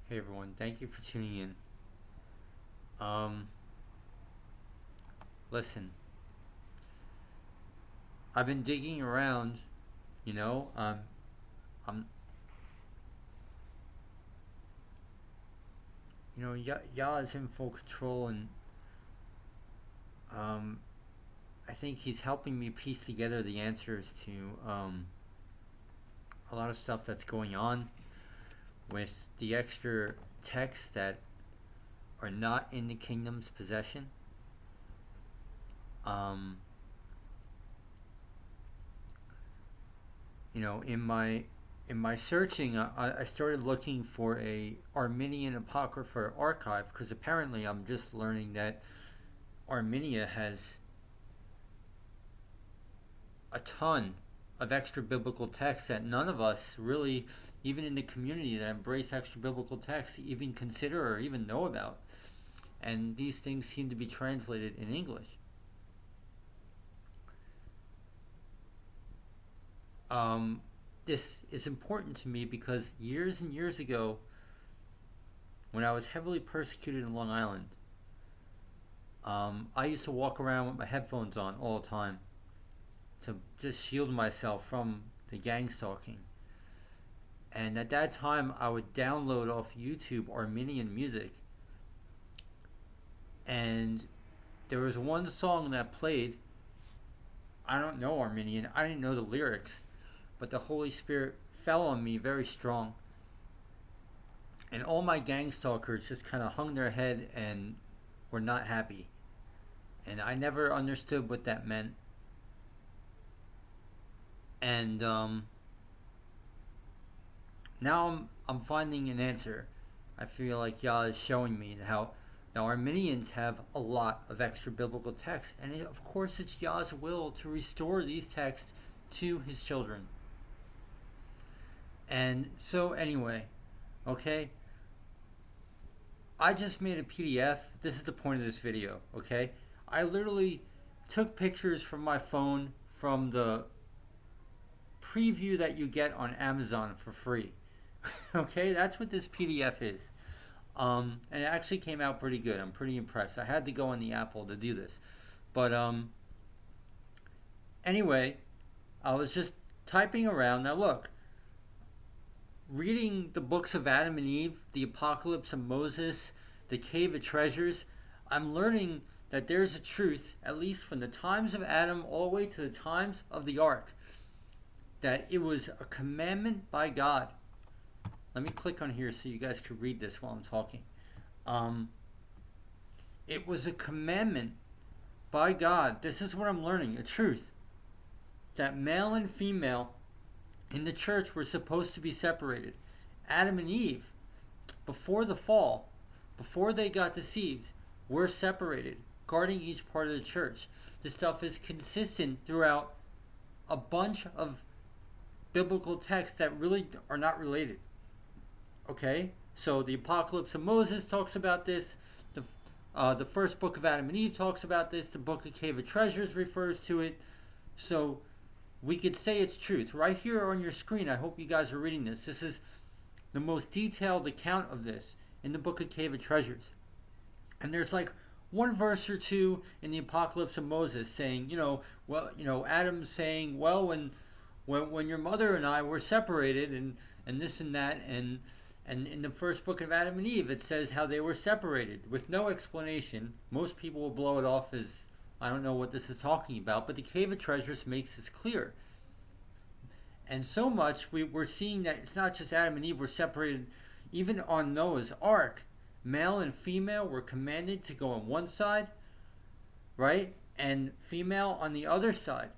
Hey everyone, thank you for tuning in. Um, Listen, I've been digging around, you know, I'm, Yah is in full control, and um, I think he's helping me piece together the answers to a lot of stuff that's going on with the extra texts that are not in the kingdom's possession. Um, in my searching, I started looking for a Armenian Apocrypha archive because apparently I'm just learning that Armenia has a ton of extra biblical texts that none of us really, even in the community that embrace extra biblical texts, even consider or even know about. And these things seem to be translated in English. Um, this is important to me because years and years ago, when I was heavily persecuted in Long Island, I used to walk around with my headphones on all the time to just shield myself from the gang stalking. And at that time, I would download off YouTube Armenian music. And there was one song that played. I don't know Armenian, I didn't know the lyrics, but the Holy Spirit fell on me very strong. And all my gang stalkers just kind of hung their head and were not happy. And I never understood what that meant. And now I'm finding an answer. I feel like Yah is showing me how now Armenians have a lot of extra biblical texts, and of course it's Yah's will to restore these texts to his children. And so anyway, okay, I just made a PDF. This is the point of this video, okay? I literally took pictures from my phone from the preview that you get on Amazon for free. Okay, that's what this PDF is. And it actually came out pretty good. I'm pretty impressed. I had to go on the Apple to do this. But anyway, I was just typing around. Now look, reading the books of Adam and Eve, the Apocalypse of Moses, the Cave of Treasures, I'm learning that there's a truth, at least from the times of Adam all the way to the times of the ark, that it was a commandment by God. Let me click on here so you guys could read this while I'm talking. It was a commandment by God. This is what I'm learning, a truth, that male and female in the church were supposed to be separated. Adam and Eve, before the fall, before they got deceived, were separated, guarding each part of the church. This stuff is consistent throughout a bunch of biblical texts that really are not related. Okay? So the Apocalypse of Moses talks about this. The first book of Adam and Eve talks about this. The book of Cave of Treasures refers to it. So we could say it's truth. Right here on your screen, I hope you guys are reading this. This is the most detailed account of this in the book of Cave of Treasures. And there's like one verse or two in the Apocalypse of Moses saying, Adam's saying, well, when your mother and I were separated and this and that, and in the first book of Adam and Eve, it says how they were separated with no explanation. Most people will blow it off as, I don't know what this is talking about, but the Cave of Treasures makes this clear. And so much, we're seeing that it's not just Adam and Eve were separated. Even on Noah's Ark, male and female were commanded to go on one side, right? And female on the other side.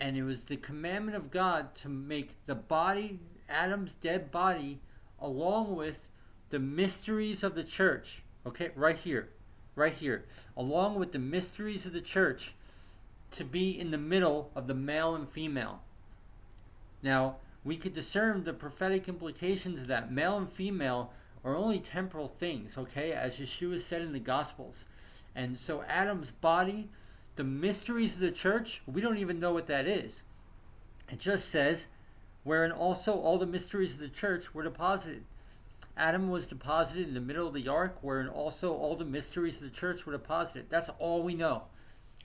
And it was the commandment of God to make the body, Adam's dead body, along with the mysteries of the church. Okay, right here. Along with the mysteries of the church, to be in the middle of the male and female. Now, we could discern the prophetic implications of that. Male and female are only temporal things, okay, as Yeshua said in the Gospels. And so Adam's body, the mysteries of the church, we don't even know what that is. It just says, wherein also all the mysteries of the church were deposited. Adam was deposited in the middle of the ark, wherein also all the mysteries of the church were deposited. That's all we know.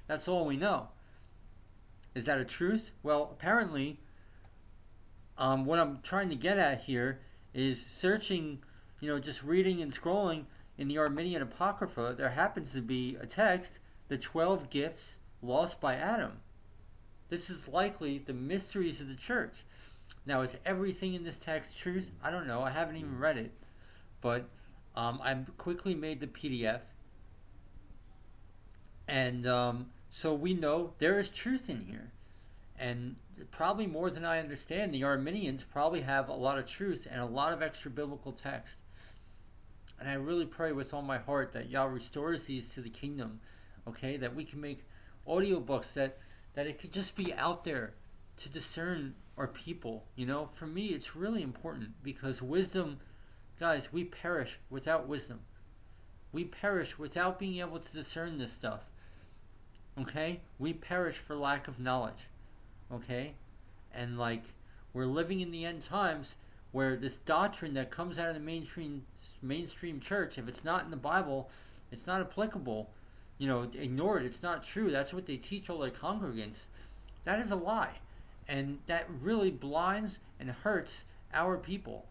That's all we know. Is that a truth? Well, apparently, what I'm trying to get at here is searching, just reading and scrolling in the Armenian Apocrypha, there happens to be a text, the 12 gifts lost by Adam. This is likely the mysteries of the church. Now, is everything in this text truth? I don't know. I haven't even read it. But I quickly made the PDF. And so we know there is truth in here. And probably more than I understand, the Armenians probably have a lot of truth and a lot of extra biblical text. And I really pray with all my heart that Yah restores these to the kingdom, okay? That we can make audiobooks, that it could just be out there to discern our people. For me, it's really important because wisdom, guys, we perish without wisdom. We perish without being able to discern this stuff, okay? We perish for lack of knowledge, okay? And we're living in the end times where this doctrine that comes out of the mainstream church, if it's not in the Bible, it's not applicable. Ignore it. It's not true. That's what they teach all their congregants. That is a lie. And that really blinds and hurts our people.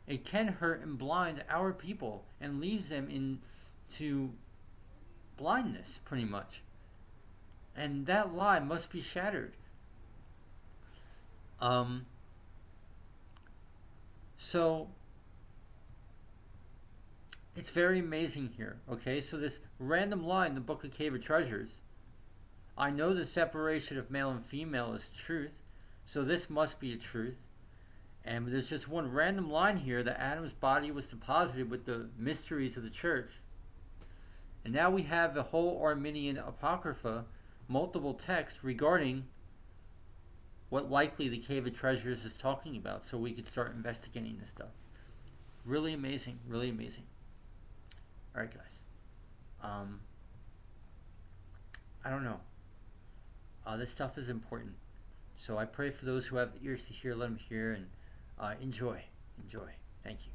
It can hurt and blind our people and leaves them into blindness, pretty much. And that lie must be shattered. So it's very amazing here, okay? So this random line in the Book of Cave of Treasures, I know the separation of male and female is truth, so this must be a truth. And there's just one random line here that Adam's body was deposited with the mysteries of the church. And now we have the whole Armenian Apocrypha, multiple texts regarding what likely the Cave of Treasures is talking about, so we could start investigating this stuff. Really amazing, really amazing. Alright, guys. I don't know. This stuff is important. So I pray for those who have ears to hear, let them hear, and enjoy. Thank you.